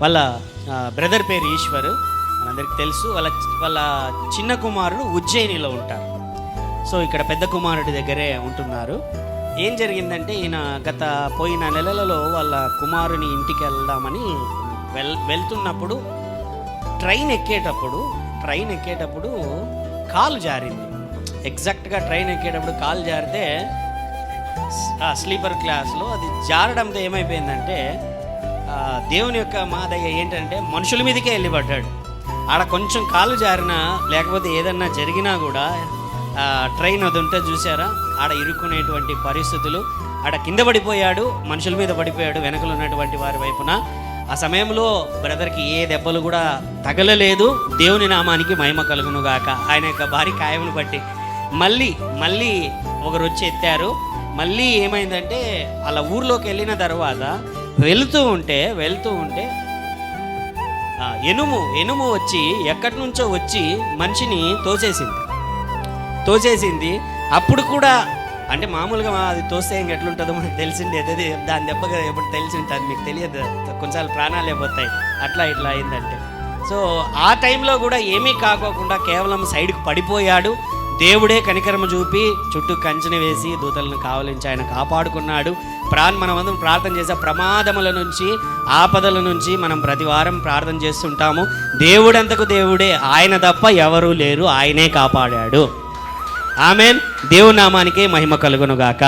వాళ్ళ బ్రదర్ పేరు ఈశ్వర్, మనందరికి తెలుసు. వాళ్ళ చిన్న కుమారుడు ఉజ్జయినిలో ఉంటారు. సో ఇక్కడ పెద్ద కుమారుడి దగ్గరే ఉంటున్నారు. ఏం జరిగిందంటే ఈయన గత పోయిన నెలలలో వాళ్ళ కుమారుని ఇంటికి వెళ్దామని వెళ్తున్నప్పుడు ట్రైన్ ఎక్కేటప్పుడు కాలు జారింది. ఎగ్జాక్ట్గా ట్రైన్ ఎక్కేటప్పుడు కాలు జారితే స్లీపర్ క్లాస్లో అది జారడంతో ఏమైపోయిందంటే దేవుని యొక్క మాదయ్య ఏంటంటే మనుషుల మీదకే వెళ్ళి పడ్డాడు. ఆడ కొంచెం కాలు జారినా లేకపోతే ఏదన్నా జరిగినా కూడా ట్రైన్ అది ఉంటే చూసారా, ఆడ ఇరుక్కునేటువంటి పరిస్థితులు. ఆడ కింద పడిపోయాడు, మనుషుల మీద పడిపోయాడు వెనకలు ఉన్నటువంటి వారి వైపున. ఆ సమయంలో బ్రదర్కి ఏ దెబ్బలు కూడా తగలలేదు. దేవుని నామానికి మహిమ కలుగును గాక. ఆయన యొక్క భారీ కాయమును బట్టి మళ్ళీ ఒకరు వచ్చి ఎత్తారు. మళ్ళీ ఏమైందంటే అలా ఊర్లోకి వెళ్ళిన తర్వాత వెళుతూ ఉంటే ఎనుము వచ్చి ఎక్కడి నుంచో వచ్చి మనిషిని తోసేసింది. అప్పుడు కూడా అంటే మామూలుగా అది తోస్తే ఇంకెట్లుంటుందో మనకు తెలిసింది. అదే దాని దెబ్బగా ఎప్పుడు తెలిసి ఉంటుంది, మీకు తెలియదు. కొన్నిసార్లు ప్రాణాలే పోతాయి ఇట్లా అయిందంటే. సో ఆ టైంలో కూడా ఏమీ కాకోకుండా కేవలం సైడ్కి పడిపోయాడు. దేవుడే కనికరము చూపి చుట్టూ కంచెని వేసి దూతలను కావలించి ఆయన కాపాడుకున్నాడు. మనమందరం ప్రార్థన చేసే ప్రమాదముల నుంచి, ఆపదల నుంచి మనం ప్రతి వారం ప్రార్థన చేస్తుంటాము. దేవుడంతకు దేవుడే, ఆయన తప్ప ఎవరూ లేరు, ఆయనే కాపాడాడు. ఆమెన్. దేవుని నామానికే మహిమ కలుగును గాక.